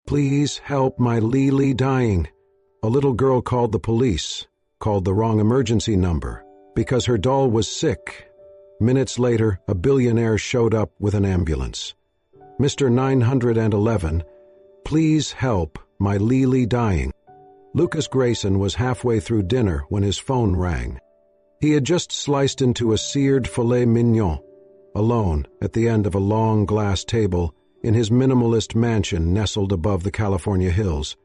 Please help my Lily dying. A little girl called the police, called the wrong emergency number, because her doll was sick. Minutes later, a billionaire showed up with an ambulance. Mr. 911, please help my Lily dying. Lucas Grayson was halfway through dinner when his phone rang. He had just sliced into a seared filet mignon, alone at the end of a long glass table in his minimalist mansion nestled above the California hills.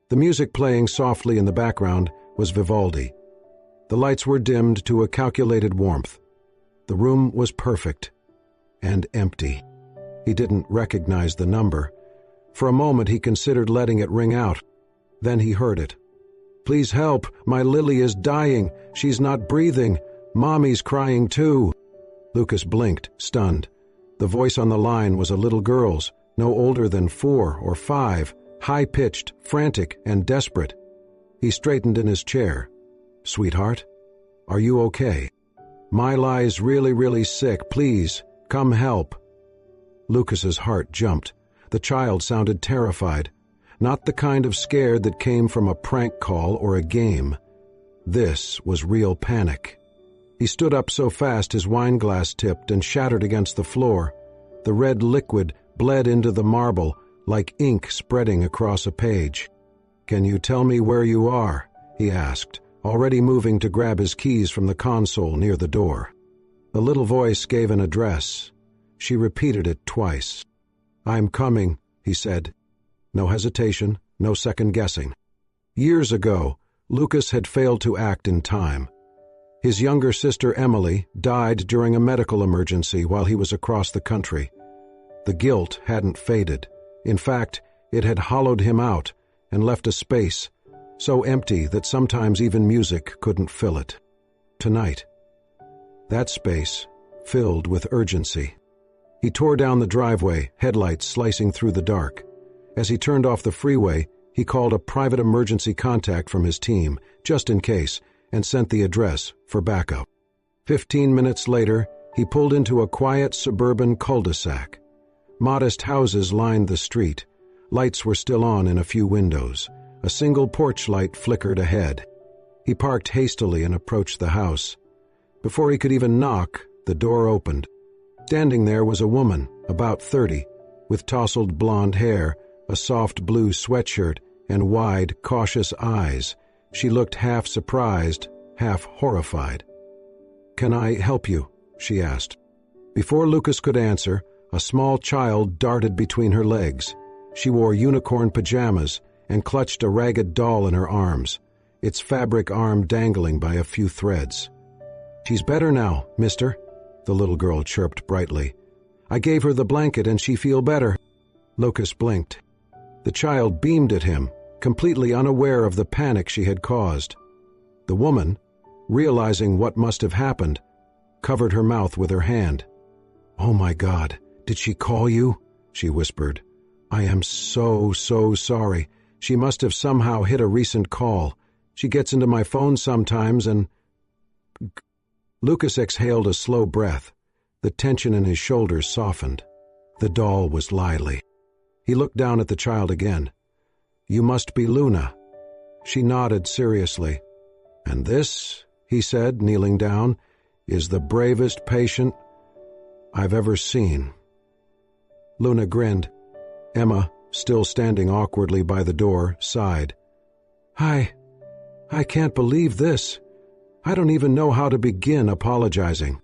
The music playing softly in the background was Vivaldi. The lights were dimmed to a calculated warmth. The room was perfect and empty. He didn't recognize the number. For a moment he considered letting it ring out. Then he heard it. Please help, my Lily is dying. She's not breathing. Mommy's crying too. Lucas blinked, stunned. The voice on the line was a little girl's, no older than 4 or 5, high-pitched, frantic, and desperate. He straightened in his chair. Sweetheart, are you okay? Li's really, really sick. Please, come help. Lucas's heart jumped. The child sounded terrified. Not the kind of scared that came from a prank call or a game. This was real panic. He stood up so fast his wine glass tipped and shattered against the floor. The red liquid bled into the marble like ink spreading across a page. Can you tell me where you are? He asked, already moving to grab his keys from the console near the door. The little voice gave an address. She repeated it twice. I'm coming, he said. No hesitation, no second guessing. Years ago, Lucas had failed to act in time. His younger sister Emily died during a medical emergency while he was across the country. The guilt hadn't faded. In fact, it had hollowed him out and left a space so empty that sometimes even music couldn't fill it. Tonight, that space filled with urgency. He tore down the driveway, headlights slicing through the dark. As he turned off the freeway, he called a private emergency contact from his team, just in case, and sent the address for backup. 15 minutes later, he pulled into a quiet suburban cul-de-sac. Modest houses lined the street. Lights were still on in a few windows. A single porch light flickered ahead. He parked hastily and approached the house. Before he could even knock, the door opened. Standing there was a woman, about 30, with tousled blonde hair, a soft blue sweatshirt, and wide, cautious eyes. She looked half surprised, half horrified. "Can I help you?" she asked. Before Lucas could answer, a small child darted between her legs. She wore unicorn pajamas and clutched a ragged doll in her arms, its fabric arm dangling by a few threads. "She's better now, mister," the little girl chirped brightly. "I gave her the blanket and she feel better." Lucas blinked. The child beamed at him, completely unaware of the panic she had caused. The woman, realizing what must have happened, covered her mouth with her hand. "Oh my God, did she call you?" she whispered. "I am so sorry. She must have somehow hit a recent call. She gets into my phone sometimes and—" Lucas exhaled a slow breath. The tension in his shoulders softened. The doll was Lily. He looked down at the child again. "You must be Luna." She nodded seriously. "And this," he said, kneeling down, "is the bravest patient I've ever seen." Luna grinned. Emma, still standing awkwardly by the door, sighed. I can't believe this. I don't even know how to begin apologizing."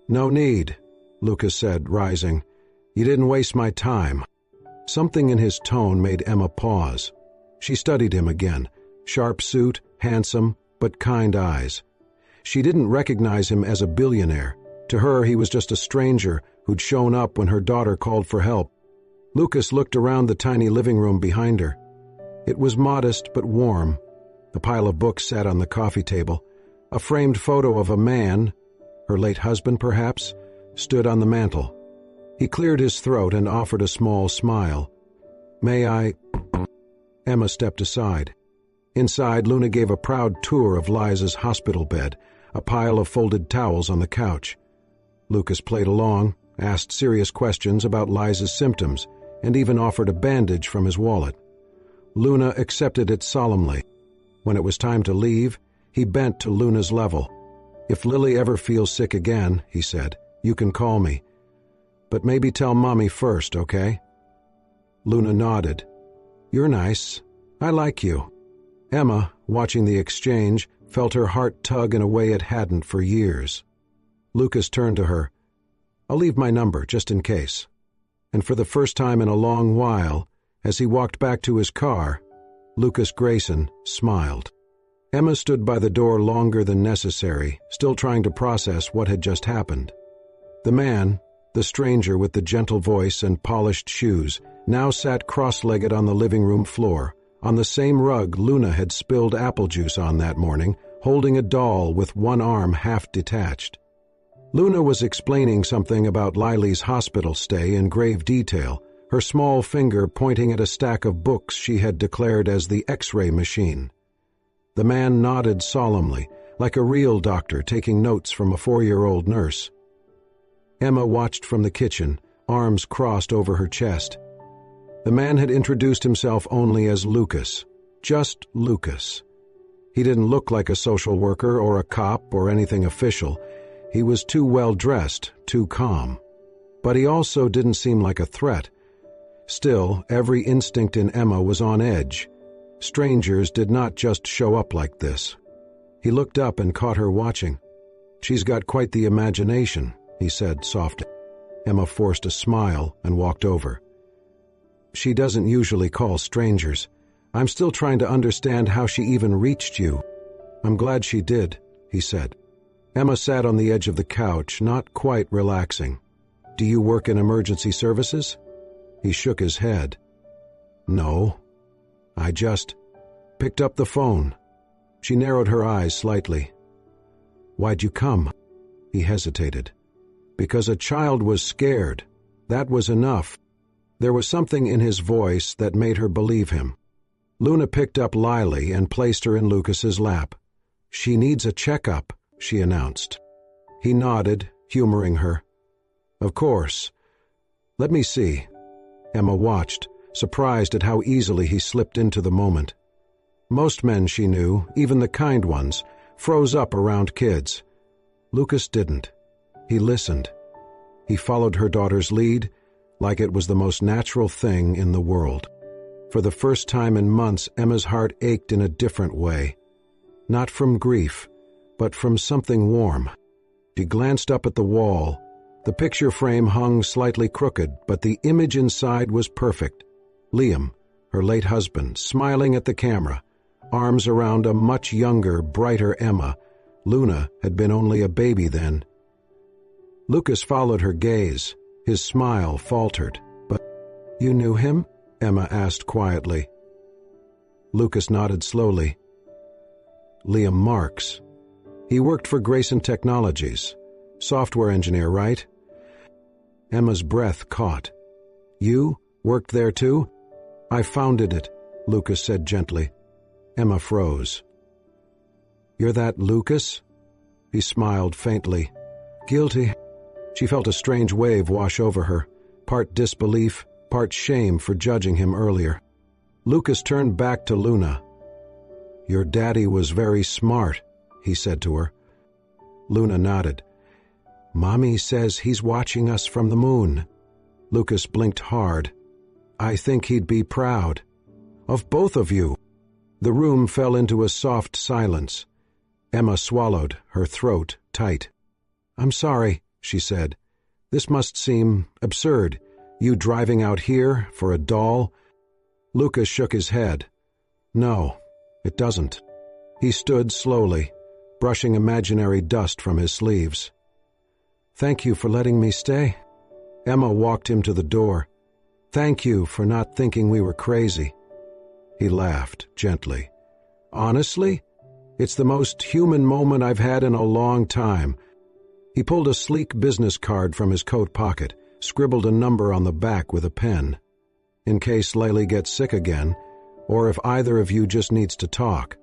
"No need," Lucas said, rising. "You didn't waste my time." Something in his tone made Emma pause. She studied him again. Sharp suit, handsome, but kind eyes. She didn't recognize him as a billionaire. To her, he was just a stranger who'd shown up when her daughter called for help. Lucas looked around the tiny living room behind her. It was modest but warm. A pile of books sat on the coffee table. A framed photo of a man, her late husband perhaps, stood on the mantel. He cleared his throat and offered a small smile. "May I—" Emma stepped aside. Inside, Luna gave a proud tour of Liza's hospital bed, a pile of folded towels on the couch. Lucas played along, asked serious questions about Liza's symptoms, and even offered a bandage from his wallet. Luna accepted it solemnly. When it was time to leave, he bent to Luna's level. "If Lily ever feels sick again," he said, "you can call me. But maybe tell Mommy first, okay?" Luna nodded. "You're nice. I like you." Emma, watching the exchange, felt her heart tug in a way it hadn't for years. Lucas turned to her. "I'll leave my number, just in case." And for the first time in a long while, as he walked back to his car, Lucas Grayson smiled. Emma stood by the door longer than necessary, still trying to process what had just happened. The man, the stranger with the gentle voice and polished shoes, now sat cross-legged on the living room floor, on the same rug Luna had spilled apple juice on that morning, holding a doll with one arm half detached. Luna was explaining something about Lily's hospital stay in grave detail, her small finger pointing at a stack of books she had declared as the X-ray machine. The man nodded solemnly, like a real doctor taking notes from a 4-year-old nurse. Emma watched from the kitchen, arms crossed over her chest. The man had introduced himself only as Lucas, just Lucas. He didn't look like a social worker or a cop or anything official. He was too well-dressed, too calm. But he also didn't seem like a threat. Still, every instinct in Emma was on edge. Strangers did not just show up like this. He looked up and caught her watching. "She's got quite the imagination," he said softly. Emma forced a smile and walked over. "She doesn't usually call strangers. I'm still trying to understand how she even reached you." "I'm glad she did," he said. Emma sat on the edge of the couch, not quite relaxing. "Do you work in emergency services?" He shook his head. "No. I just picked up the phone." She narrowed her eyes slightly. "Why'd you come?" He hesitated. "Because a child was scared. That was enough." There was something in his voice that made her believe him. Luna picked up Lily and placed her in Lucas's lap. "She needs a checkup," she announced. He nodded, humoring her. "Of course. Let me see." Emma watched, surprised at how easily he slipped into the moment. Most men she knew, even the kind ones, froze up around kids. Lucas didn't. He listened. He followed her daughter's lead like it was the most natural thing in the world. For the first time in months, Emma's heart ached in a different way. Not from grief, but from something warm. She glanced up at the wall. The picture frame hung slightly crooked, but the image inside was perfect. Liam, her late husband, smiling at the camera, arms around a much younger, brighter Emma. Luna had been only a baby then. Lucas followed her gaze. His smile faltered. "But you knew him?" Emma asked quietly. Lucas nodded slowly. "Liam Marks. He worked for Grayson Technologies. Software engineer, right?" Emma's breath caught. "You worked there too?" "I founded it," Lucas said gently. Emma froze. "You're that Lucas?" He smiled faintly. "Guilty." She felt a strange wave wash over her, part disbelief, part shame for judging him earlier. Lucas turned back to Luna. "Your daddy was very smart," he said to her. Luna nodded. "Mommy says he's watching us from the moon." Lucas blinked hard. "I think he'd be proud. Of both of you." The room fell into a soft silence. Emma swallowed, her throat tight. "I'm sorry," she said. "This must seem absurd. You driving out here for a doll?" Lucas shook his head. "No, it doesn't." He stood slowly, brushing imaginary dust from his sleeves. "Thank you for letting me stay." Emma walked him to the door. "Thank you for not thinking we were crazy." He laughed gently. "Honestly, it's the most human moment I've had in a long time." He pulled a sleek business card from his coat pocket, scribbled a number on the back with a pen. "In case Lily gets sick again, or if either of you just needs to talk."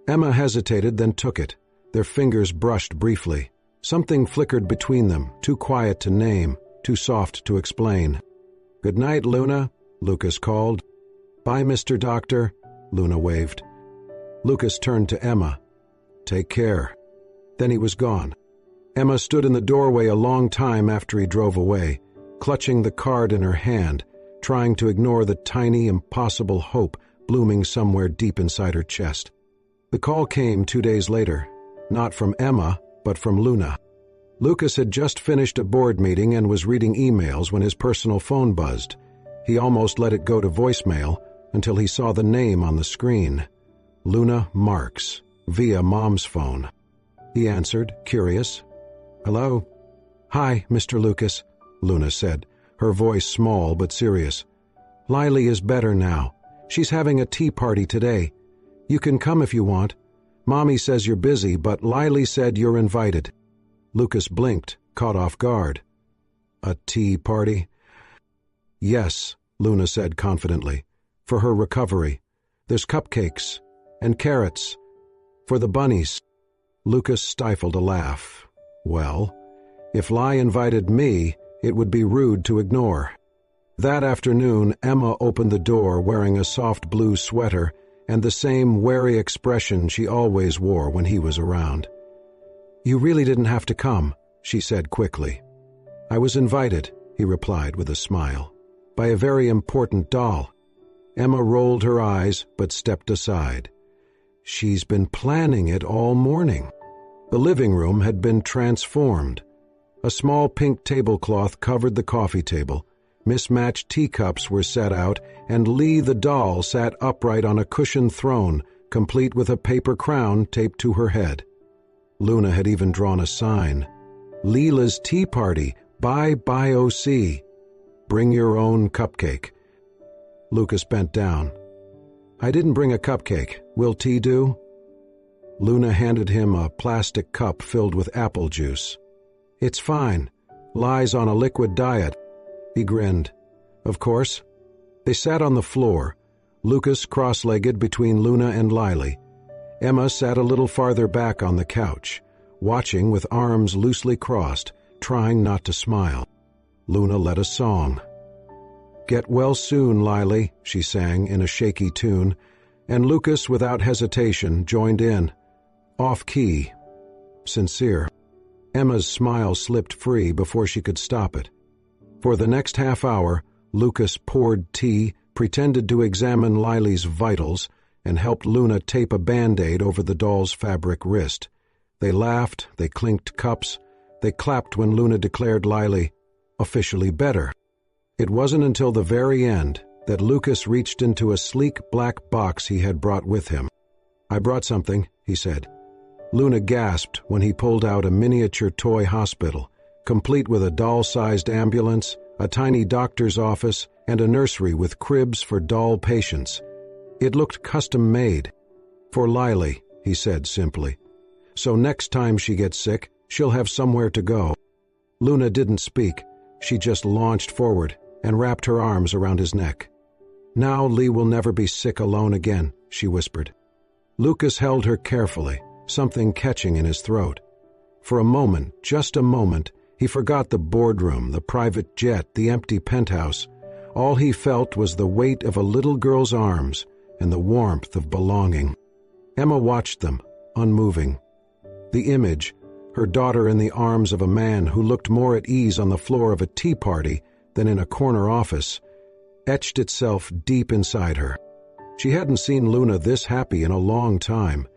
Emma hesitated, then took it. Their fingers brushed briefly. Something flickered between them, too quiet to name, too soft to explain. "Good night, Luna," Lucas called. "Bye, Mr. Doctor," Luna waved. Lucas turned to Emma. "Take care." Then he was gone. Emma stood in the doorway a long time after he drove away, clutching the card in her hand, trying to ignore the tiny, impossible hope blooming somewhere deep inside her chest. The call came 2 days later, not from Emma, but from Luna. Lucas had just finished a board meeting and was reading emails when his personal phone buzzed. He almost let it go to voicemail until he saw the name on the screen. Luna Marks, via Mom's phone. He answered, curious. "Hello?" "Hi, Mr. Lucas," Luna said, her voice small but serious. "Lily is better now. She's having a tea party today. You can come if you want. Mommy says you're busy, but Lily said you're invited." Lucas blinked, caught off guard. "A tea party?" "Yes," Luna said confidently. "For her recovery. There's cupcakes and carrots. For the bunnies." Lucas stifled a laugh. Well, if Lai invited me, it would be rude to ignore. That afternoon, Emma opened the door wearing a soft blue sweater and the same wary expression she always wore when he was around. "You really didn't have to come," she said quickly. "I was invited," he replied with a smile, "by a very important doll." Emma rolled her eyes but stepped aside. She's been planning it all morning. The living room had been transformed. A small pink tablecloth covered the coffee table. Mismatched teacups were set out, and Lee the doll sat upright on a cushioned throne, complete with a paper crown taped to her head. Luna had even drawn a sign. "Leela's Tea Party, by OC. Bring your own cupcake." Lucas bent down. "I didn't bring a cupcake. Will tea do?" Luna handed him a plastic cup filled with apple juice. "It's fine. Lies on a liquid diet." He grinned. "Of course." They sat on the floor, Lucas cross-legged between Luna and Lily. Emma sat a little farther back on the couch, watching with arms loosely crossed, trying not to smile. Luna led a song. "Get well soon, Lily," she sang in a shaky tune, and Lucas, without hesitation, joined in. Off-key. Sincere. Emma's smile slipped free before she could stop it. For the next half hour, Lucas poured tea, pretended to examine Lily's vitals, and helped Luna tape a Band-Aid over the doll's fabric wrist. They laughed, they clinked cups, they clapped when Luna declared Lily officially better. It wasn't until the very end that Lucas reached into a sleek black box he had brought with him. "I brought something," he said. Luna gasped when he pulled out a miniature toy hospital, complete with a doll-sized ambulance, a tiny doctor's office, and a nursery with cribs for doll patients. It looked custom-made. "For Lily," he said simply. "So next time she gets sick, she'll have somewhere to go." Luna didn't speak. She just launched forward and wrapped her arms around his neck. "Now Lee will never be sick alone again," she whispered. Lucas held her carefully, something catching in his throat. For a moment, just a moment, he forgot the boardroom, the private jet, the empty penthouse. All he felt was the weight of a little girl's arms and the warmth of belonging. Emma watched them, unmoving. The image, her daughter in the arms of a man who looked more at ease on the floor of a tea party than in a corner office, etched itself deep inside her. She hadn't seen Luna this happy in a long time,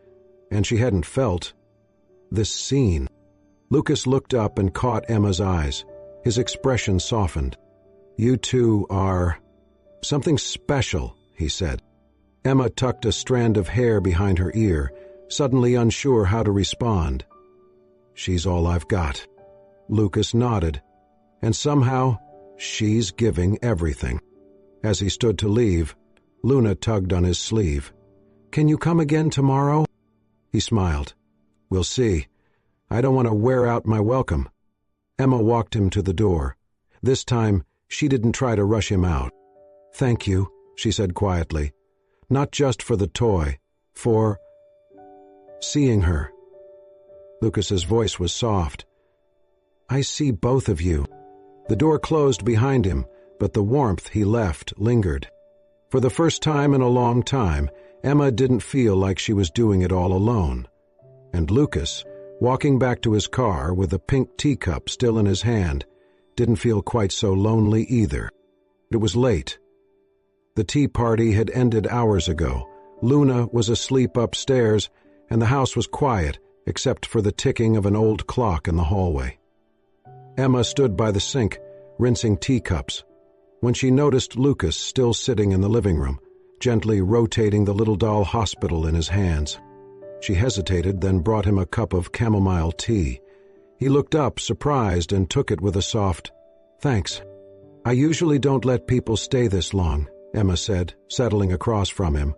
and she hadn't felt this scene. Lucas looked up and caught Emma's eyes. His expression softened. "You two are something special," he said. Emma tucked a strand of hair behind her ear, suddenly unsure how to respond. "She's all I've got." Lucas nodded. "And somehow, she's giving everything." As he stood to leave, Luna tugged on his sleeve. "Can you come again tomorrow?" He smiled. "We'll see. I don't want to wear out my welcome." Emma walked him to the door. This time, she didn't try to rush him out. "Thank you," she said quietly. "Not just for the toy, for seeing her." Lucas's voice was soft. "I see both of you." The door closed behind him, but the warmth he left lingered. For the first time in a long time, Emma didn't feel like she was doing it all alone. And Lucas, walking back to his car with a pink teacup still in his hand, didn't feel quite so lonely either. It was late. The tea party had ended hours ago. Luna was asleep upstairs, and the house was quiet except for the ticking of an old clock in the hallway. Emma stood by the sink, rinsing teacups, when she noticed Lucas still sitting in the living room, gently rotating the little doll hospital in his hands. She hesitated, then brought him a cup of chamomile tea. He looked up, surprised, and took it with a soft, "Thanks. I usually don't let people stay this long," Emma said, settling across from him.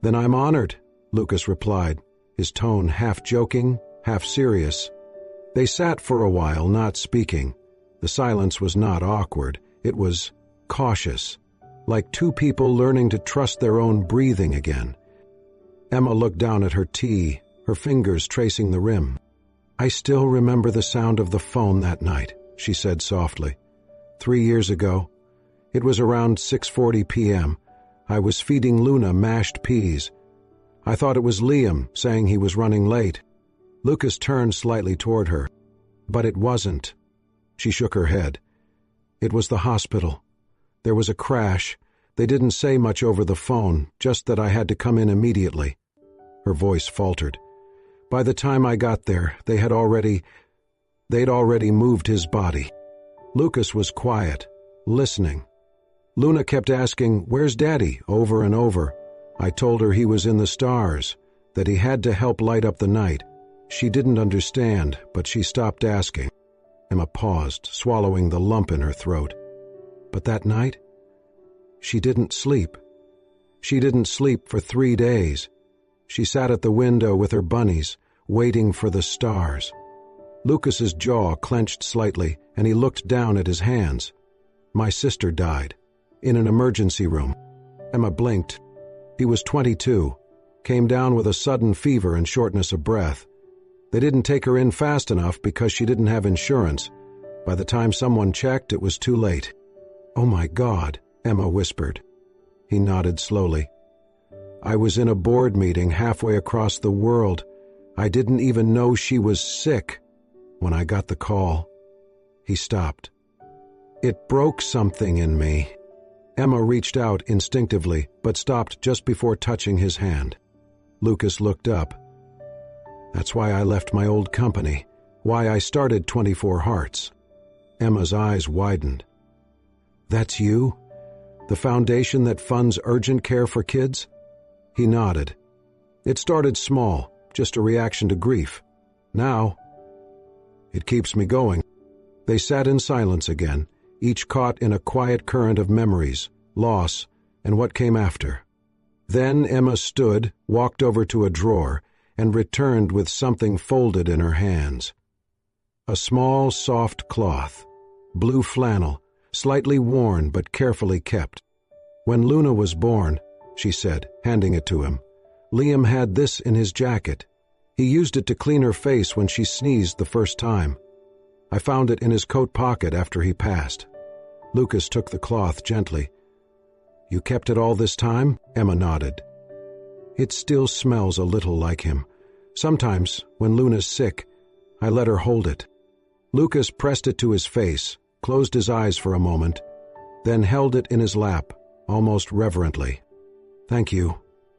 "Then I'm honored," Lucas replied, his tone half joking, half serious. They sat for a while, not speaking. The silence was not awkward. It was cautious, like two people learning to trust their own breathing again. Emma looked down at her tea, her fingers tracing the rim. "I still remember the sound of the phone that night," she said softly. 3 years ago. It was around 6:40 p.m. I was feeding Luna mashed peas. I thought it was Liam saying he was running late. Lucas turned slightly toward her. But it wasn't. She shook her head. It was the hospital. There was a crash. They didn't say much over the phone, just that I had to come in immediately. Her voice faltered. By the time I got there, they'd already moved his body. Lucas was quiet, listening. Luna kept asking, "Where's Daddy?" over and over. I told her he was in the stars, that he had to help light up the night. She didn't understand, but she stopped asking. Emma paused, swallowing the lump in her throat. But that night, she didn't sleep. She didn't sleep for 3 days. She sat at the window with her bunnies, waiting for the stars. Lucas's jaw clenched slightly, and he looked down at his hands. "My sister died. In an emergency room." Emma blinked. He was 22, came down with a sudden fever and shortness of breath. They didn't take her in fast enough because she didn't have insurance. By the time someone checked, it was too late. "Oh my God," Emma whispered. He nodded slowly. "I was in a board meeting halfway across the world. I didn't even know she was sick when I got the call." He stopped. "It broke something in me." Emma reached out instinctively, but stopped just before touching his hand. Lucas looked up. "That's why I left my old company, why I started 24 Hearts. Emma's eyes widened. "That's you? The foundation that funds urgent care for kids?" He nodded. "It started small, just a reaction to grief. Now, it keeps me going." They sat in silence again, each caught in a quiet current of memories, loss, and what came after. Then Emma stood, walked over to a drawer, and returned with something folded in her hands. A small, soft cloth, blue flannel, slightly worn but carefully kept. "When Luna was born," she said, handing it to him, "Liam had this in his jacket. He used it to clean her face when she sneezed the first time. I found it in his coat pocket after he passed." Lucas took the cloth gently. "You kept it all this time?" Emma nodded. "It still smells a little like him. Sometimes, when Luna's sick, I let her hold it." Lucas pressed it to his face, closed his eyes for a moment, then held it in his lap, almost reverently. "Thank you,"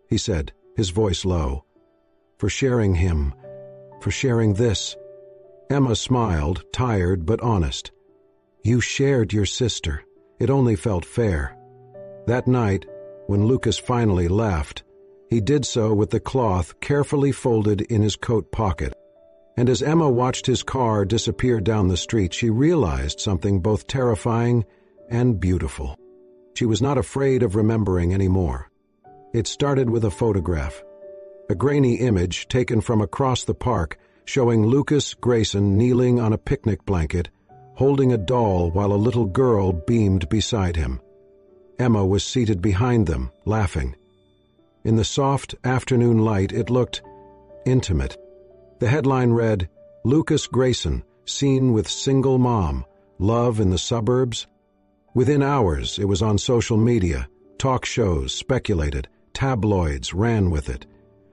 he said, his voice low, "for sharing him, for sharing this." Emma smiled, tired but honest. "You shared your sister. It only felt fair." That night, when Lucas finally left, he did so with the cloth carefully folded in his coat pocket. And as Emma watched his car disappear down the street, she realized something both terrifying and beautiful. She was not afraid of remembering anymore. It started with a photograph. A grainy image taken from across the park showing Lucas Grayson kneeling on a picnic blanket, holding a doll while a little girl beamed beside him. Emma was seated behind them, laughing. In the soft afternoon light, it looked intimate. The headline read, "Lucas Grayson, seen with single mom, love in the suburbs." Within hours, it was on social media. Talk shows speculated. Tabloids ran with it.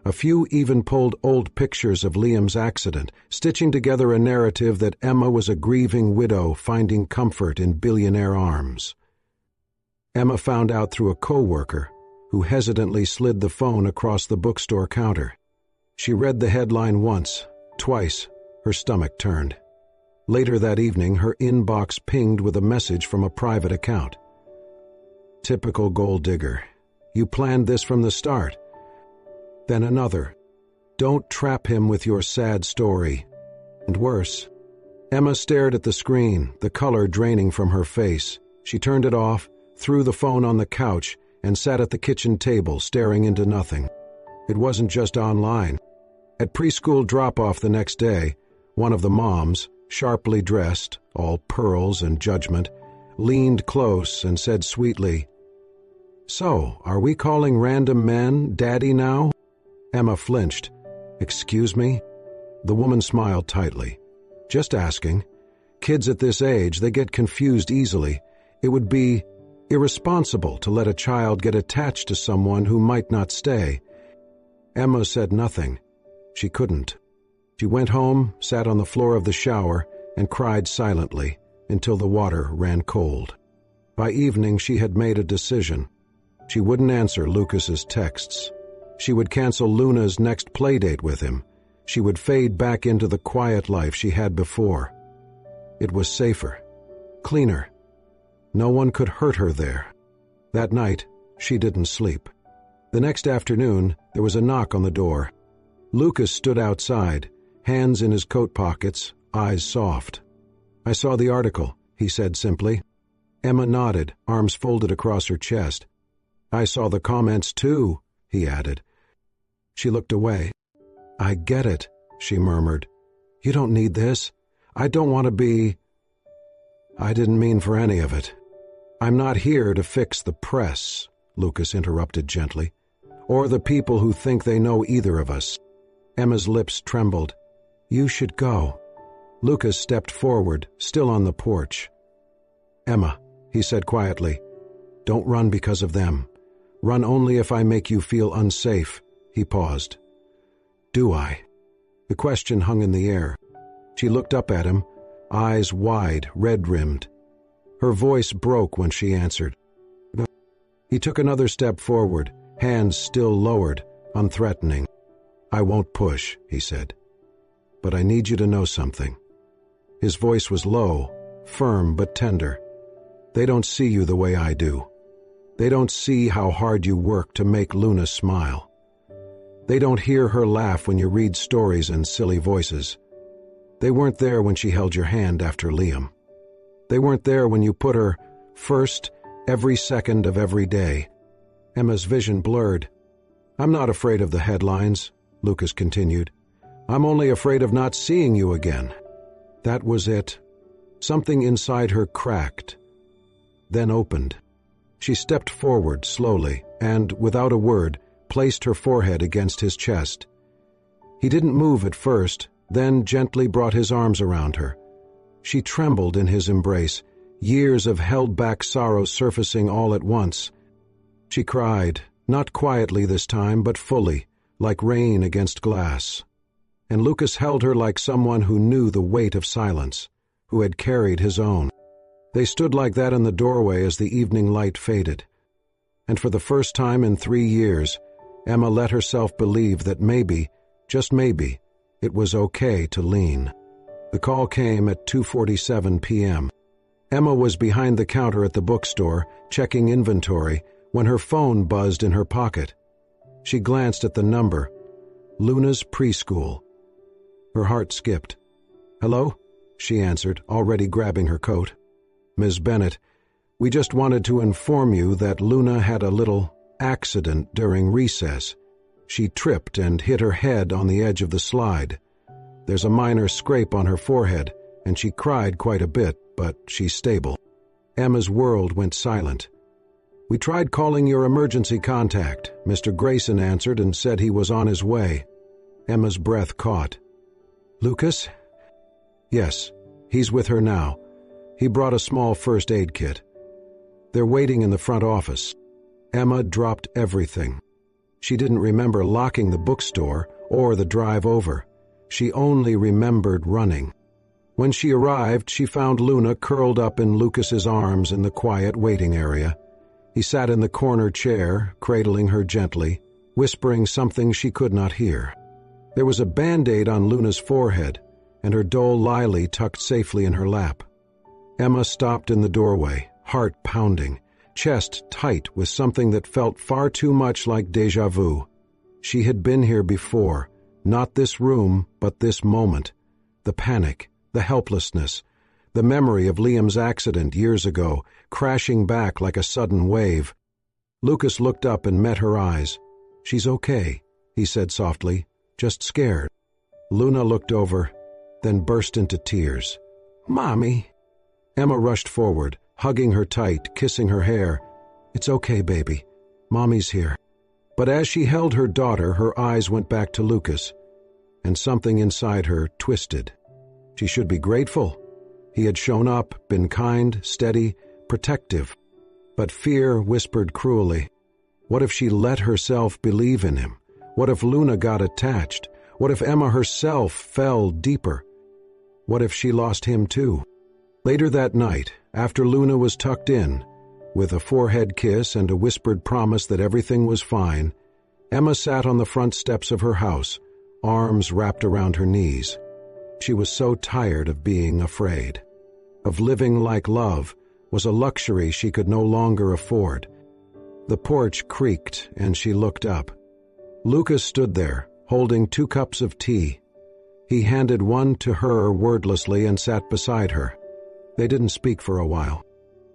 A few even pulled old pictures of Liam's accident, stitching together a narrative that Emma was a grieving widow finding comfort in billionaire arms. Emma found out through a co-worker who hesitantly slid the phone across the bookstore counter. She read the headline once, twice, her stomach turned. Later that evening, her inbox pinged with a message from a private account. Typical gold digger. You planned this from the start. Then another. Don't trap him with your sad story. And worse. Emma stared at the screen, the color draining from her face. She turned it off, threw the phone on the couch, and sat at the kitchen table staring into nothing. It wasn't just online. At preschool drop-off the next day, one of the moms, sharply dressed, all pearls and judgment, leaned close and said sweetly, "So, are we calling random men Daddy now?" Emma flinched. "Excuse me?" The woman smiled tightly. "Just asking. Kids at this age, they get confused easily. It would be irresponsible to let a child get attached to someone who might not stay." Emma said nothing. She couldn't. She went home, sat on the floor of the shower, and cried silently until the water ran cold. By evening, she had made a decision. She wouldn't answer Lucas's texts. She would cancel Luna's next playdate with him. She would fade back into the quiet life she had before. It was safer, cleaner. No one could hurt her there. That night, she didn't sleep. The next afternoon, there was a knock on the door. Lucas stood outside, hands in his coat pockets, eyes soft. "I saw the article," he said simply. Emma nodded, arms folded across her chest. "I saw the comments too," he added. She looked away. "I get it," she murmured. "You don't need this. I don't want to be—" "I didn't mean for any of it. I'm not here to fix the press," Lucas interrupted gently, "or the people who think they know either of us." Emma's lips trembled. "You should go." Lucas stepped forward, still on the porch. "Emma," he said quietly, "don't run because of them. Run only if I make you feel unsafe." He paused. "Do I?" The question hung in the air. She looked up at him, eyes wide, red-rimmed. Her voice broke when she answered. "No." He took another step forward, hands still lowered, unthreatening. "I won't push," he said. "But I need you to know something." His voice was low, firm but tender. "They don't see you the way I do. They don't see how hard you work to make Luna smile. They don't hear her laugh when you read stories in silly voices. They weren't there when she held your hand after Liam. They weren't there when you put her first every second of every day." Emma's vision blurred. "I'm not afraid of the headlines," Lucas continued. "I'm only afraid of not seeing you again." That was it. Something inside her cracked, then opened. She stepped forward slowly and, without a word, placed her forehead against his chest. He didn't move at first, then gently brought his arms around her. She trembled in his embrace, years of held-back sorrow surfacing all at once. She cried, not quietly this time, but fully, like rain against glass. And Lucas held her like someone who knew the weight of silence, who had carried his own. They stood like that in the doorway as the evening light faded. And for the first time in 3 years, Emma let herself believe that maybe, just maybe, it was okay to lean. The call came at 2:47 p.m. Emma was behind the counter at the bookstore, checking inventory, when her phone buzzed in her pocket. She glanced at the number. Luna's preschool. Her heart skipped. "Hello?" she answered, already grabbing her coat. "Ms. Bennett, we just wanted to inform you that Luna had a little accident during recess. She tripped and hit her head on the edge of the slide. There's a minor scrape on her forehead, and she cried quite a bit, but she's stable." Emma's world went silent. "We tried calling your emergency contact. Mr. Grayson answered and said he was on his way." Emma's breath caught. "Lucas?" "Yes, he's with her now. He brought a small first aid kit." They're waiting in the front office. Emma dropped everything. She didn't remember locking the bookstore or the drive over. She only remembered running. When she arrived, she found Luna curled up in Lucas's arms in the quiet waiting area. He sat in the corner chair, cradling her gently, whispering something she could not hear. There was a Band-Aid on Luna's forehead, and her doll Lily tucked safely in her lap. Emma stopped in the doorway, heart pounding, chest tight with something that felt far too much like déjà vu. She had been here before, not this room, but this moment. The panic, the helplessness, the memory of Liam's accident years ago, crashing back like a sudden wave. Lucas looked up and met her eyes. "She's okay," he said softly, "just scared." Luna looked over, then burst into tears. "Mommy!" Emma rushed forward, hugging her tight, kissing her hair. "It's okay, baby. Mommy's here." But as she held her daughter, her eyes went back to Lucas, and something inside her twisted. She should be grateful. He had shown up, been kind, steady, protective. But fear whispered cruelly. What if she let herself believe in him? What if Luna got attached? What if Emma herself fell deeper? What if she lost him too? Later that night, after Luna was tucked in, with a forehead kiss and a whispered promise that everything was fine, Emma sat on the front steps of her house, arms wrapped around her knees. She was so tired of being afraid. Of living like love was a luxury she could no longer afford. The porch creaked, and she looked up. Lucas stood there, holding 2 cups of tea. He handed one to her wordlessly and sat beside her. They didn't speak for a while.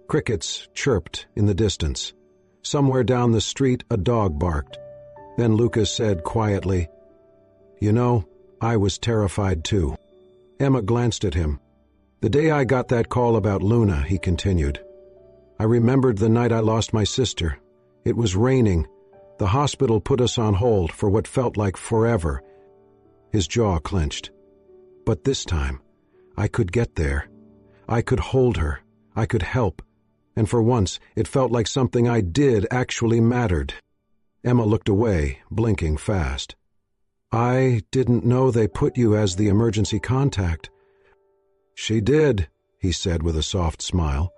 Crickets chirped in the distance. Somewhere down the street, a dog barked. Then Lucas said quietly, "You know, I was terrified too." Emma glanced at him. "The day I got that call about Luna," he continued, "I remembered the night I lost my sister. It was raining. The hospital put us on hold for what felt like forever." His jaw clenched. "But this time, I could get there. I could hold her. I could help. And for once, it felt like something I did actually mattered." Emma looked away, blinking fast. "I didn't know they put you as the emergency contact." "She did," he said with a soft smile.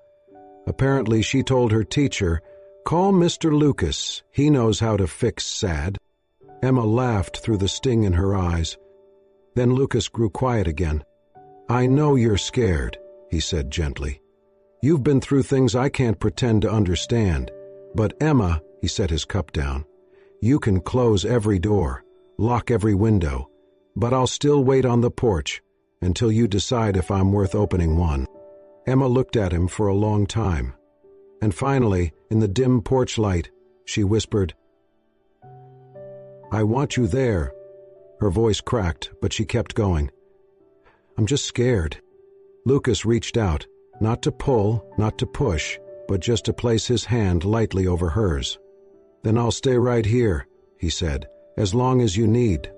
"Apparently she told her teacher, 'Call Mr. Lucas. He knows how to fix SAD.'" Emma laughed through the sting in her eyes. Then Lucas grew quiet again. "I know you're scared," he said gently. "You've been through things I can't pretend to understand. But Emma," he set his cup down, "you can close every door, lock every window, but I'll still wait on the porch until you decide if I'm worth opening one." Emma looked at him for a long time, and finally, in the dim porch light, she whispered, "I want you there." Her voice cracked, but she kept going. "I'm just scared." Lucas reached out, not to pull, not to push, but just to place his hand lightly over hers. "Then I'll stay right here," he said, "as long as you need."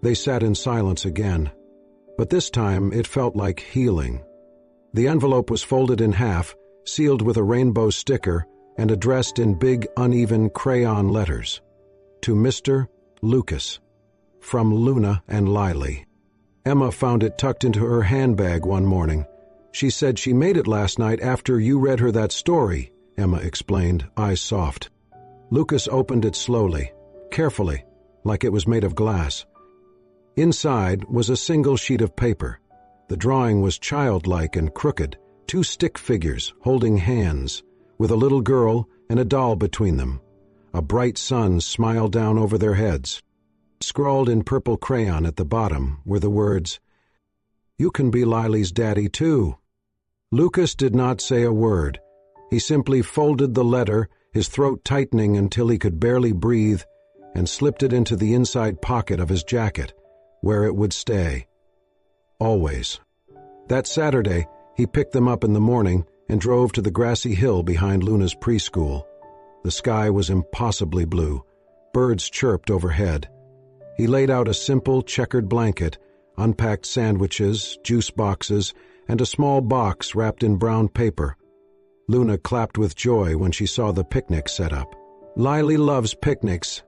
They sat in silence again, but this time it felt like healing. The envelope was folded in half, sealed with a rainbow sticker, and addressed in big, uneven crayon letters. To Mr. Lucas, from Luna and Lily. Emma found it tucked into her handbag one morning. "She said she made it last night after you read her that story," Emma explained, eyes soft. Lucas opened it slowly, carefully, like it was made of glass. Inside was a single sheet of paper. The drawing was childlike and crooked, 2 stick figures holding hands, with a little girl and a doll between them. A bright sun smiled down over their heads. Scrawled in purple crayon at the bottom were the words, "You can be Lily's daddy too." Lucas did not say a word. He simply folded the letter, his throat tightening until he could barely breathe, and slipped it into the inside pocket of his jacket, where it would stay. Always. That Saturday, he picked them up in the morning and drove to the grassy hill behind Luna's preschool. The sky was impossibly blue. Birds chirped overhead. He laid out a simple checkered blanket, unpacked sandwiches, juice boxes, and a small box wrapped in brown paper. Luna clapped with joy when she saw the picnic set up. Lily loves picnics,